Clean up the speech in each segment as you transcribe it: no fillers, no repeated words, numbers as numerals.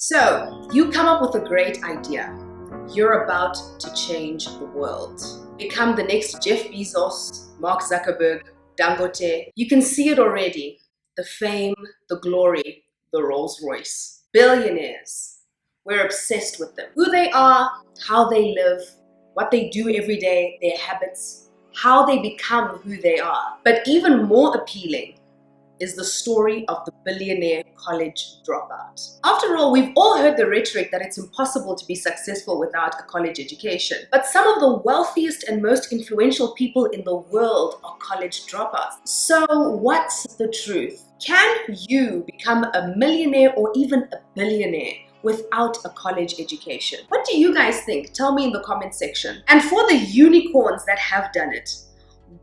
So, you come up with a great idea. You're about to change the world. Become the next Jeff Bezos, Mark Zuckerberg, Dangote. You can see it already. The fame, the glory, the Rolls Royce. Billionaires. We're obsessed with them. Who they are, how they live, what they do every day, their habits, how they become who they are. But even more appealing is the story of the billionaire college dropout. After all, we've all heard the rhetoric that it's impossible to be successful without a college education. But some of the wealthiest and most influential people in the world are college dropouts. So what's the truth? Can you become a millionaire or even a billionaire without a college education? What do you guys think? Tell me in the comment section. And for the unicorns that have done it,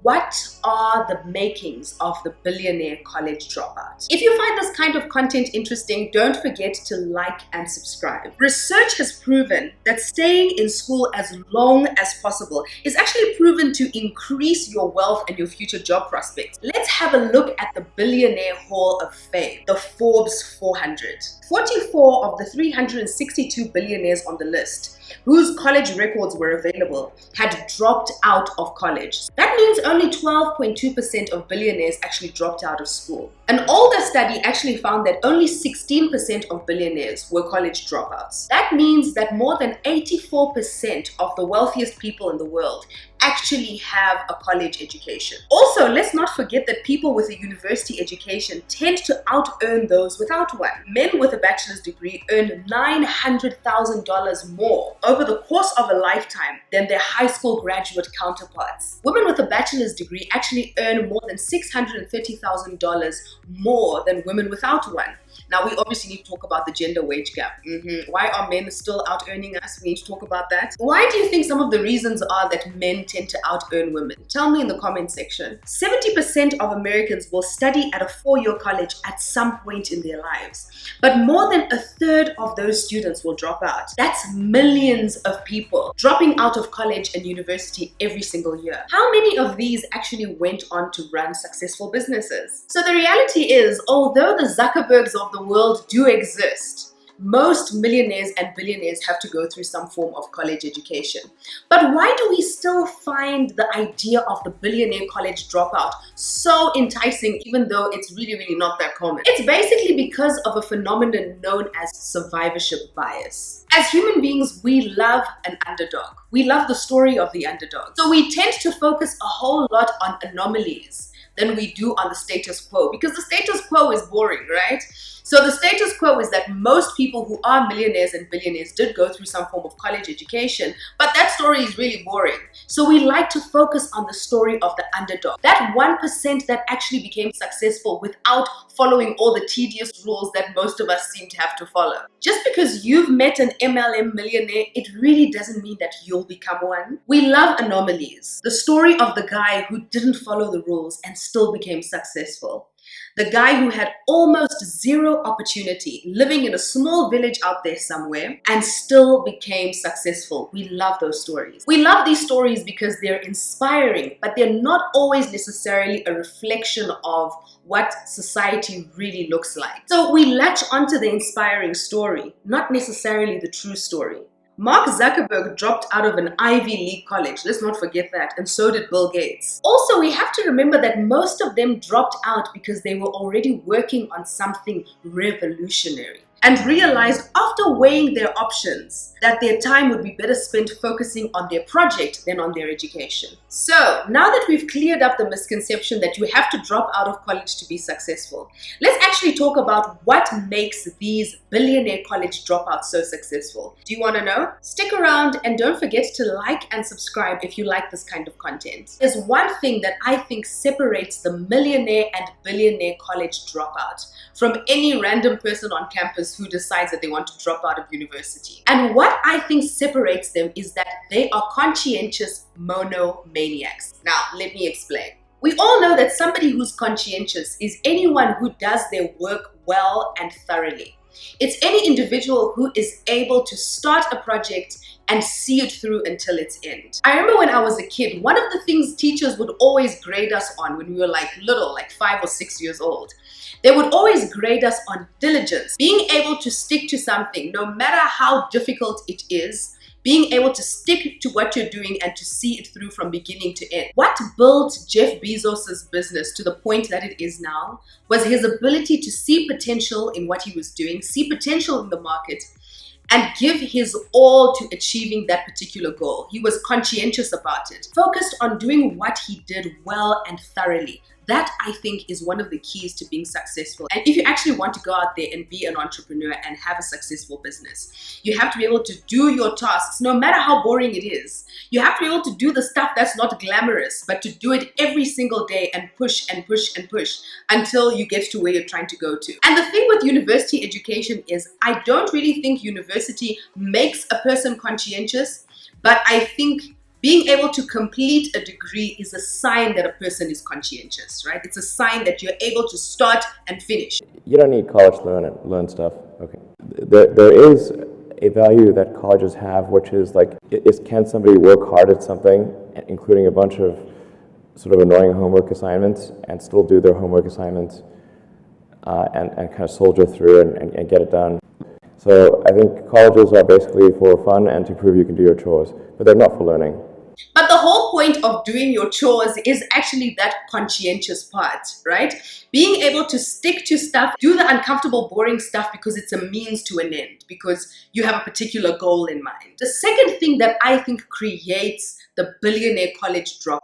what are the makings of the billionaire college dropout? If you find this kind of content interesting, don't forget to like and subscribe. Research has proven that staying in school as long as possible is actually proven to increase your wealth and your future job prospects. Let's have a look at the Billionaire Hall of Fame, the Forbes 400. 44 of the 362 billionaires on the list, whose college records were available, had dropped out of college. That means only 12.2% of billionaires actually dropped out of school. An older study actually found that only 16% of billionaires were college dropouts. That means that more than 84% of the wealthiest people in the world actually have a college education. Also, let's not forget that people with a university education tend to out-earn those without one. Men with a bachelor's degree earn $900,000 more over the course of a lifetime than their high school graduate counterparts. Women with a bachelor's degree actually earn more than $630,000 more than women without one. Now, we obviously need to talk about the gender wage gap. Why are men still out earning us? We need to talk about that. Why do you think some of the reasons are that men tend to out earn women? Tell me in the comment section. 70% of Americans will study at a 4-year college at some point in their lives, but more than a third of those students will drop out. That's millions of people dropping out of college and university every single year. How many of these actually went on to run successful businesses? So the reality is, although the Zuckerbergs of the world do exist, most millionaires and billionaires have to go through some form of college education. But why do we still find the idea of the billionaire college dropout so enticing, even though it's really not that common? It's basically because of a phenomenon known as survivorship bias. As human beings, we love an underdog. We love the story of the underdog. So we tend to focus a whole lot on anomalies than we do on the status quo, because the status quo is boring, right? So the status quo is that most people who are millionaires and billionaires did go through some form of college education, but that story is really boring. So we like to focus on the story of the underdog, that 1% that actually became successful without following all the tedious rules that most of us seem to have to follow. Just because you've met an MLM millionaire, it really doesn't mean that you'll become one. We love anomalies. The story of the guy who didn't follow the rules and still became successful. The guy who had almost zero opportunity, living in a small village out there somewhere, and still became successful. We love those stories. We love these stories because they're inspiring, but they're not always necessarily a reflection of what society really looks like. So we latch onto the inspiring story, not necessarily the true story. Mark Zuckerberg dropped out of an Ivy League college, let's not forget that, and so did Bill Gates. Also, we have to remember that most of them dropped out because they were already working on something revolutionary and realized after weighing their options that their time would be better spent focusing on their project than on their education. So now that we've cleared up the misconception that you have to drop out of college to be successful, let's actually talk about what makes these billionaire college dropouts so successful. Do you want to know? Stick around and don't forget to like and subscribe if you like this kind of content. There's one thing that I think separates the millionaire and billionaire college dropout from any random person on campus who decides that they want to drop out of university. And what I think separates them is that they are conscientious monomaniacs. Now, let me explain. We all know that somebody who's conscientious is anyone who does their work well and thoroughly. It's any individual who is able to start a project and see it through until its end. I remember when I was a kid, one of the things teachers would always grade us on when we were like little, like 5 or 6 years old, they would always grade us on diligence, being able to stick to something, no matter how difficult it is, being able to stick to what you're doing and to see it through from beginning to end. What built Jeff Bezos's business to the point that it is now was his ability to see potential in what he was doing, see potential in the market, and give his all to achieving that particular goal. He was conscientious about it, focused on doing what he did well and thoroughly. That, I think, is one of the keys to being successful. And if you actually want to go out there and be an entrepreneur and have a successful business, you have to be able to do your tasks, no matter how boring it is. You have to be able to do the stuff that's not glamorous, but to do it every single day and push and push and push until you get to where you're trying to go to. And the thing with university education is, I don't really think university makes a person conscientious, but I think being able to complete a degree is a sign that a person is conscientious, right? It's a sign that you're able to start and finish. You don't need college to learn stuff. Okay. There is a value that colleges have, which is like, can somebody work hard at something, including a bunch of sort of annoying homework assignments, and still do their homework assignments and kind of soldier through and get it done. So I think colleges are basically for fun and to prove you can do your chores, but they're not for learning. But the whole point of doing your chores is actually that conscientious part, right? Being able to stick to stuff, do the uncomfortable, boring stuff because it's a means to an end, because you have a particular goal in mind. The second thing that I think creates the billionaire college dropout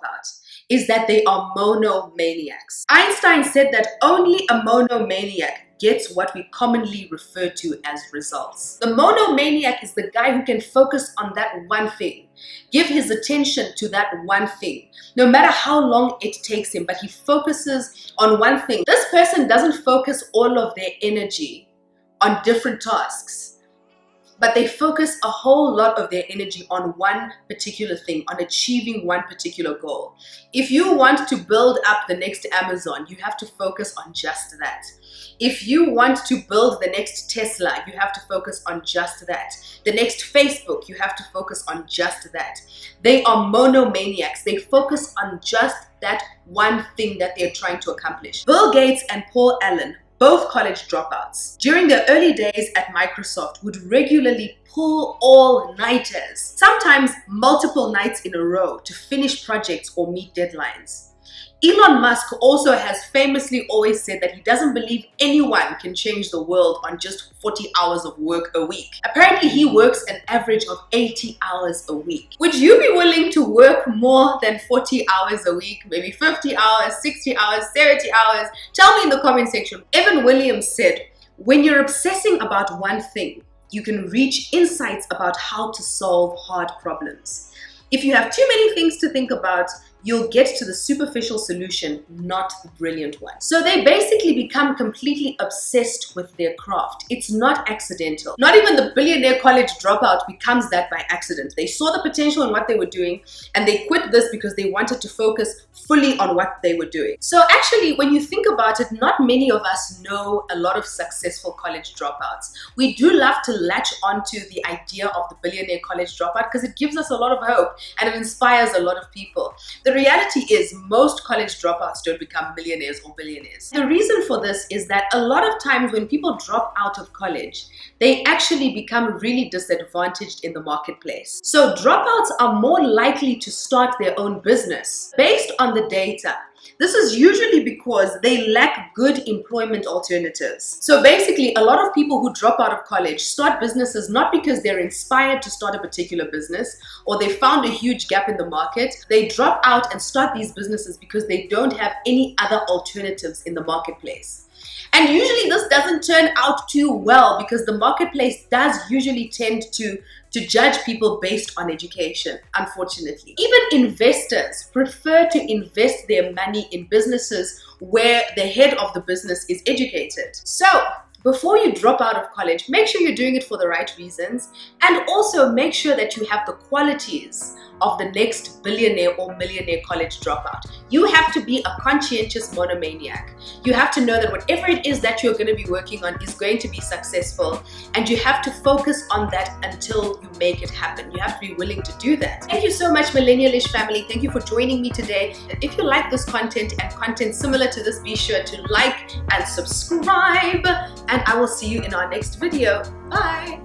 is that they are monomaniacs. Einstein said that only a monomaniac gets what we commonly refer to as results. The monomaniac is the guy who can focus on that one thing, give his attention to that one thing, no matter how long it takes him, but he focuses on one thing. This person doesn't focus all of their energy on different tasks, but they focus a whole lot of their energy on one particular thing, on achieving one particular goal. If you want to build up the next Amazon, you have to focus on just that. If you want to build the next Tesla, you have to focus on just that. The next Facebook, you have to focus on just that. They are monomaniacs. They focus on just that one thing that they're trying to accomplish. Bill Gates and Paul Allen, both college dropouts, during their early days at Microsoft, would regularly pull all-nighters, sometimes multiple nights in a row, to finish projects or meet deadlines. Elon Musk also has famously always said that he doesn't believe anyone can change the world on just 40 hours of work a week. Apparently, he works an average of 80 hours a week. Would you be willing to work more than 40 hours a week? Maybe 50 hours, 60 hours, 70 hours? Tell me in the comment section. Evan Williams said, when you're obsessing about one thing, you can reach insights about how to solve hard problems. If you have too many things to think about, you'll get to the superficial solution, not the brilliant one. So they basically become completely obsessed with their craft. It's not accidental. Not even the billionaire college dropout becomes that by accident. They saw the potential in what they were doing, and they quit this because they wanted to focus fully on what they were doing. So actually, when you think about it, not many of us know a lot of successful college dropouts. We do love to latch onto the idea of the billionaire college dropout because it gives us a lot of hope and it inspires a lot of people. The reality is most college dropouts don't become millionaires or billionaires. The reason for this is that a lot of times when people drop out of college, they actually become really disadvantaged in the marketplace. So dropouts are more likely to start their own business based on the data. This is usually because they lack good employment alternatives. So basically, a lot of people who drop out of college start businesses not because they're inspired to start a particular business or they found a huge gap in the market. They drop out and start these businesses because they don't have any other alternatives in the marketplace. And usually this doesn't turn out too well because the marketplace does usually tend to judge people based on education, unfortunately. Even investors prefer to invest their money in businesses where the head of the business is educated. So Before you drop out of college, make sure you're doing it for the right reasons, and also make sure that you have the qualities of the next billionaire or millionaire college dropout. You have to be a conscientious monomaniac. You have to know that whatever it is that you're going to be working on is going to be successful, and you have to focus on that until you make it happen. You have to be willing to do that. Thank you so much, Millennial-ish family. Thank you for joining me today. If you like this content and content similar to this, be sure to like and subscribe, and I will see you in our next video. Bye.